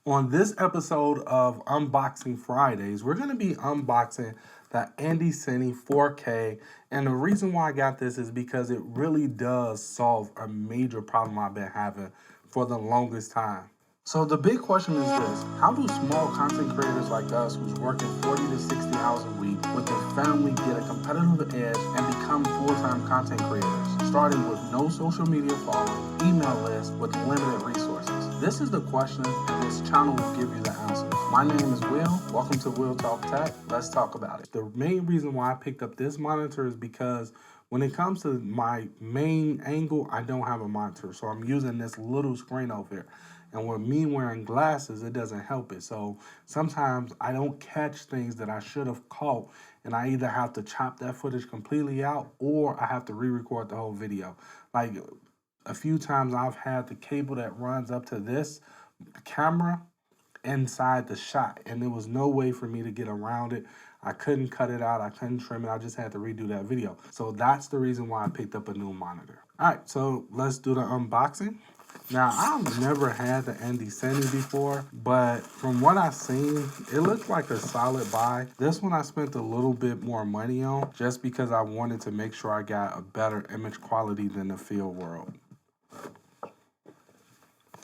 On this episode of Unboxing Fridays, we're going to be unboxing the Andycine 4K. And the reason why I got this is because it really does solve a major problem I've been having for the longest time. So the big question is this: how do small content creators like us, who's working 40 to 60 hours a week with their family, get a competitive edge and become full-time content creators, starting with no social media following, email list with limited resources? This is the question, and this channel will give you the answers. My name is Will. Welcome to Will Talk Tech. Let's talk about it. The main reason why I picked up this monitor is because when it comes to my main angle, I don't have a monitor. So I'm using this little screen over here. And with me wearing glasses, it doesn't help it. So sometimes I don't catch things that I should have caught, and I either have to chop that footage completely out or I have to re-record the whole video. Like a few times I've had the cable that runs up to this camera inside the shot, and there was no way for me to get around it. I couldn't cut it out, I couldn't trim it, I just had to redo that video. So that's the reason why I picked up a new monitor. All right, so let's do the unboxing. Now, I've never had the Andycine before, but from what I've seen, it looks like a solid buy. This one I spent a little bit more money on just because I wanted to make sure I got a better image quality than the feelworld.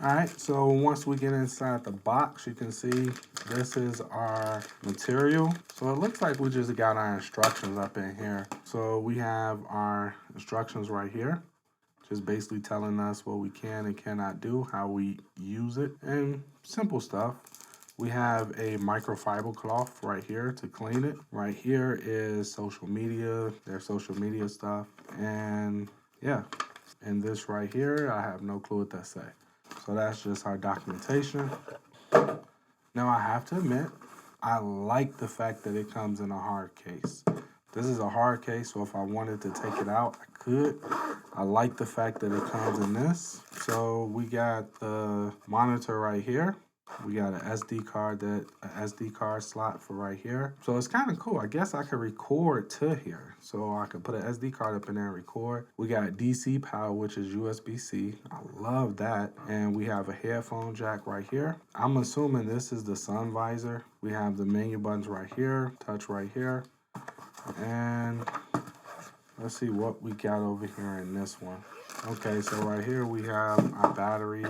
All right, so once we get inside the box, you can see this is our material. So it looks like we just got our instructions up in here. So we have our instructions right here, just basically telling us what we can and cannot do, how we use it, and simple stuff. We have a microfiber cloth right here to clean it. Right here is social media, their social media stuff, and yeah. And this right here, I have no clue what that say. So that's just our documentation. Now I have to admit, I like the fact that it comes in a hard case. This is a hard case, so if I wanted to take it out, I could. I like the fact that it comes in this. So we got the monitor right here. We got an SD card slot for right here. So it's kind of cool. I guess I could record to here. So I could put an SD card up in there and record. We got DC power, which is USB-C. I love that. And we have a headphone jack right here. I'm assuming this is the sun visor. We have the menu buttons right here, touch right here. And let's see what we got over here in this one. Okay, so right here we have our battery.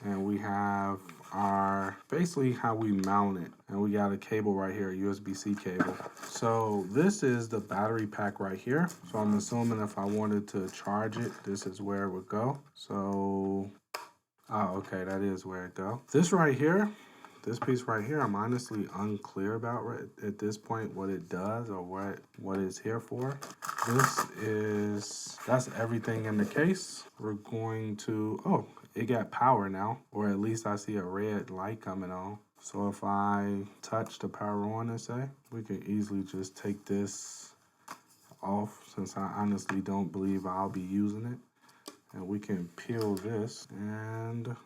And we have our, basically how we mount it. And we got a cable right here, a USB-C cable. So this is the battery pack right here. So I'm assuming if I wanted to charge it, this is where it would go. So, oh, okay, that is where it go. This right here, this piece right here, I'm honestly unclear about at this point what it does or what it's here for. That's everything in the case. We're going to, oh, it got power now, or at least I see a red light coming on. So if I touch the power on and say, we can easily just take this off since I honestly don't believe I'll be using it. And we can peel this, and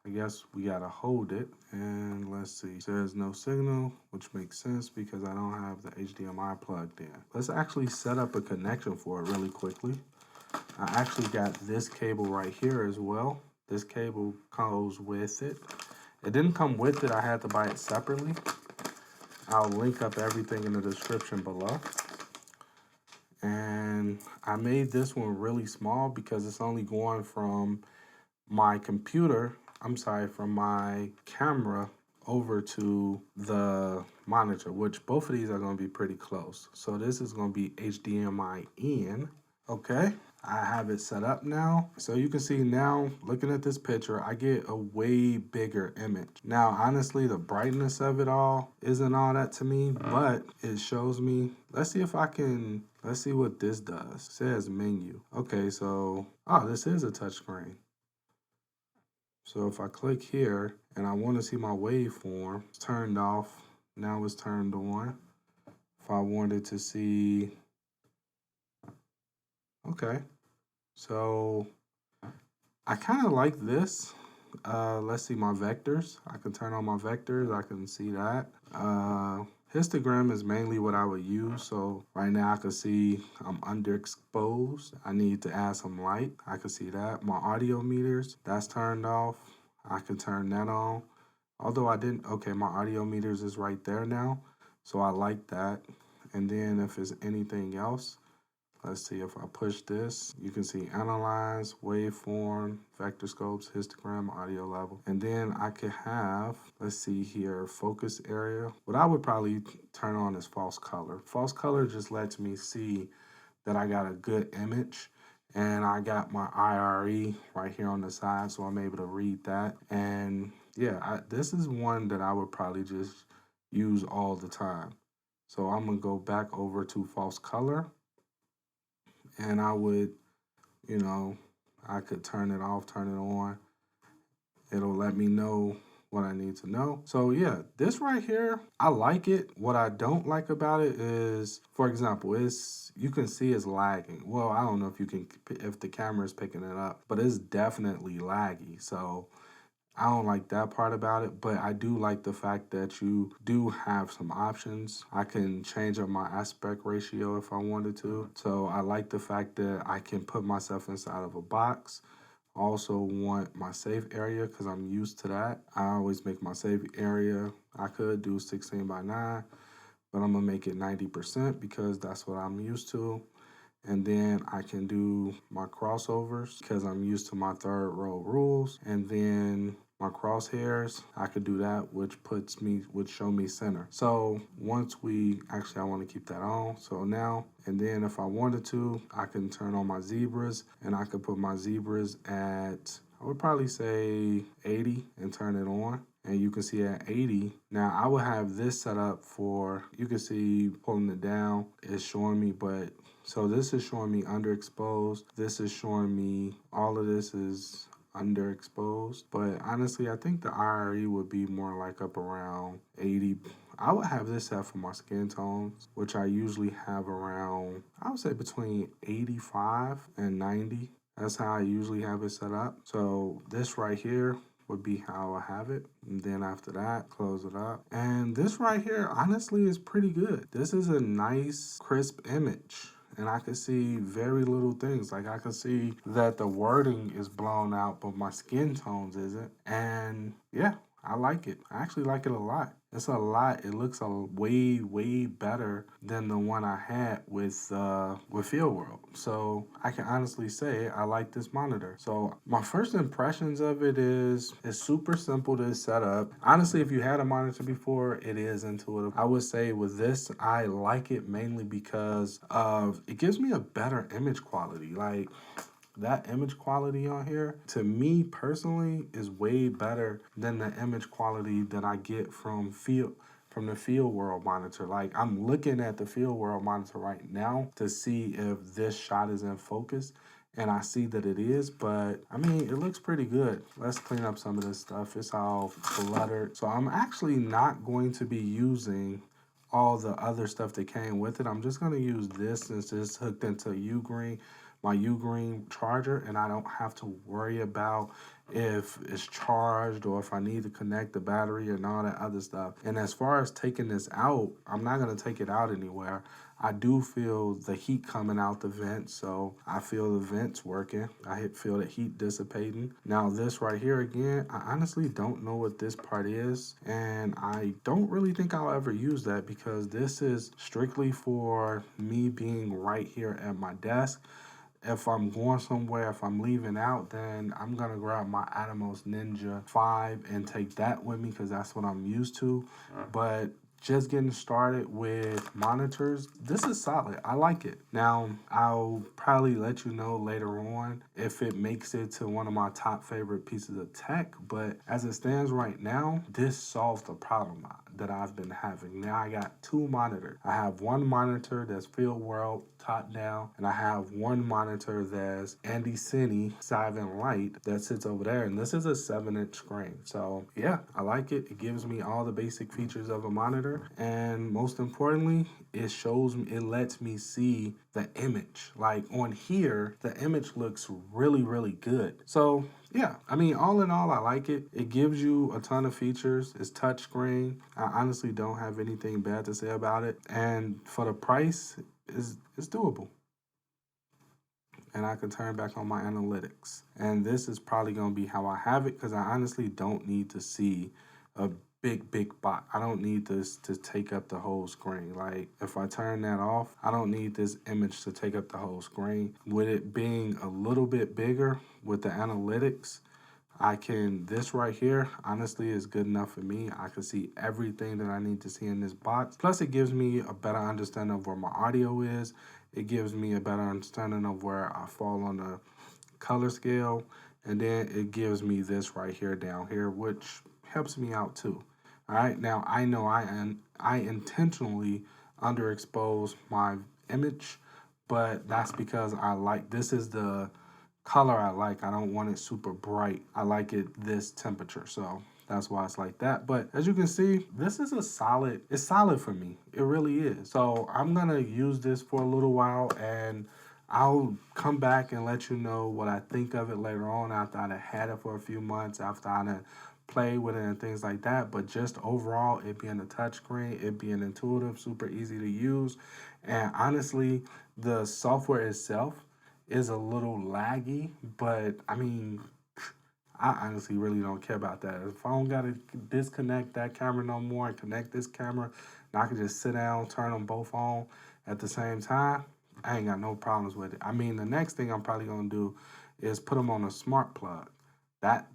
I guess we gotta hold it. And let's see, it says no signal, which makes sense because I don't have the HDMI plugged in. Let's actually set up a connection for it really quickly. I actually got this cable right here as well. This cable goes with it. It didn't come with it, I had to buy it separately. I'll link up everything in the description below. And I made this one really small because it's only going from my computer, from my camera over to the monitor, which both of these are going to be pretty close. So this is going to be HDMI in. Okay, I have it set up now. So you can see now, looking at this picture, I get a way bigger image. Now, honestly, the brightness of it all isn't all that to me, but it shows me, let's see what this does. It says menu. Okay, so, oh, this is a touchscreen. So if I click here and I want to see my waveform, it's turned off. Now it's turned on. If I wanted to see, okay. So I kind of like this. Let's see my vectors. I can turn on my vectors. I can see that. Histogram is mainly what I would use. So right now I can see I'm underexposed. I need to add some light. I can see that. My audio meters, that's turned off. I can turn that on. Although I didn't, okay, my audio meters is right there now. So I like that. And then if it's anything else, let's see if I push this, you can see analyze, waveform, vector scopes, histogram, audio level. And then I could have, let's see here, focus area. What I would probably turn on is false color. False color just lets me see that I got a good image. And I got my IRE right here on the side, so I'm able to read that. And yeah, this is one that I would probably just use all the time. So I'm gonna go back over to false color, and I would, you know, I could turn it off, turn it on. It'll let me know what I need to know. So yeah, this right here, I like it. What I don't like about it is, for example, you can see it's lagging. Well, I don't know if the camera is picking it up, but it's definitely laggy. So I don't like that part about it, but I do like the fact that you do have some options. I can change up my aspect ratio if I wanted to. So I like the fact that I can put myself inside of a box. Also want my safe area because I'm used to that. I always make my safe area. I could do 16 by 9, but I'm gonna make it 90% because that's what I'm used to. And then I can do my crossovers because I'm used to my third row rules. And then my crosshairs, I could do that, which would show me center. So actually I want to keep that on. So now, and then if I wanted to, I can turn on my zebras, and I could put my zebras at, I would probably say 80 and turn it on. And you can see at 80, now I would have this set up for, you can see pulling it down, it's showing me, but so this is showing me underexposed. This is showing me, all of this is underexposed. But honestly, I think the IRE would be more like up around 80. I would have this set for my skin tones, which I usually have around, I would say between 85 and 90. That's how I usually have it set up. So this right here would be how I have it. And then after that, close it up. And this right here, honestly, is pretty good. This is a nice, crisp image. And I can see very little things. Like I can see that the wording is blown out, but my skin tones isn't. And yeah, I like it. I actually like it a lot. It's a lot. It looks way better than the one I had with FieldWorld. So I can honestly say I like this monitor. So my first impressions of it is it's super simple to set up. Honestly, if you had a monitor before, it is intuitive. I would say with this, I like it mainly because of it gives me a better image quality. Like that image quality on here, to me personally, is way better than the image quality that I get from the FieldWorld monitor. Like I'm looking at the FieldWorld monitor right now to see if this shot is in focus, and I see that it is, but I mean, it looks pretty good. Let's clean up some of this stuff. It's all cluttered. So I'm actually not going to be using all the other stuff that came with it. I'm just going to use this since it's hooked into my Ugreen charger, and I don't have to worry about if it's charged or if I need to connect the battery and all that other stuff. And as far as taking this out, I'm not going to take it out anywhere. I do feel the heat coming out the vent, so I feel the vents working. I feel the heat dissipating. Now this right here again, I honestly don't know what this part is, and I don't really think I'll ever use that because this is strictly for me being right here at my desk. If I'm going somewhere, if I'm leaving out, then I'm going to grab my Atomos Ninja 5 and take that with me because that's what I'm used to. But just getting started with monitors, this is solid. I like it. Now, I'll probably let you know later on if it makes it to one of my top favorite pieces of tech, but as it stands right now, this solves the problem that I've been having. Now I got two monitors. I have one monitor that's FieldWorld top down, and I have one monitor that's Andycine C7 Lite that sits over there, and this is a 7-inch screen. So yeah, I like it. It gives me all the basic features of a monitor, and most importantly, it lets me see the image. Like on here, the image looks really good. So yeah, I mean, all in all, I like it. It gives you a ton of features. It's touchscreen. I honestly don't have anything bad to say about it. And for the price, it's doable. and I can turn back on my analytics. And this is probably gonna be how I have it because I honestly don't need to see a big box. I don't need this to take up the whole screen. Like if I turn that off, I don't need this image to take up the whole screen. With it being a little bit bigger with the analytics, this right here, honestly, is good enough for me. I can see everything that I need to see in this box. Plus, it gives me a better understanding of where my audio is. It gives me a better understanding of where I fall on the color scale. And then it gives me this right here down here, which helps me out too. All right, now I know I intentionally underexpose my image, but that's because this is the color I like. I don't want it super bright. I like it this temperature. So that's why it's like that. But as you can see, this is it's solid for me. It really is. So I'm gonna use this for a little while and I'll come back and let you know what I think of it later on after I had it for a few months, after I play with it and things like that. But just overall, it being a touchscreen, it being intuitive, super easy to use. And honestly, the software itself is a little laggy, but I mean, I honestly really don't care about that. If I don't gotta disconnect that camera no more and connect this camera, and I can just sit down, turn them both on at the same time, I ain't got no problems with it. I mean, the next thing I'm probably gonna do is put them on a smart plug. That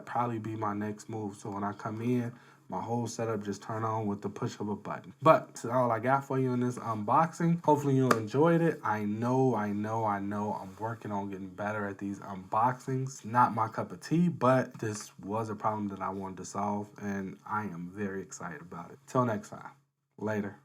probably be my next move. So when I come in, my whole setup just turn on with the push of a button. But that's all I got for you in this unboxing. Hopefully you enjoyed it. I know I'm working on getting better at these unboxings. Not my cup of tea, but this was a problem that I wanted to solve and I am very excited about it. Till next time. Later.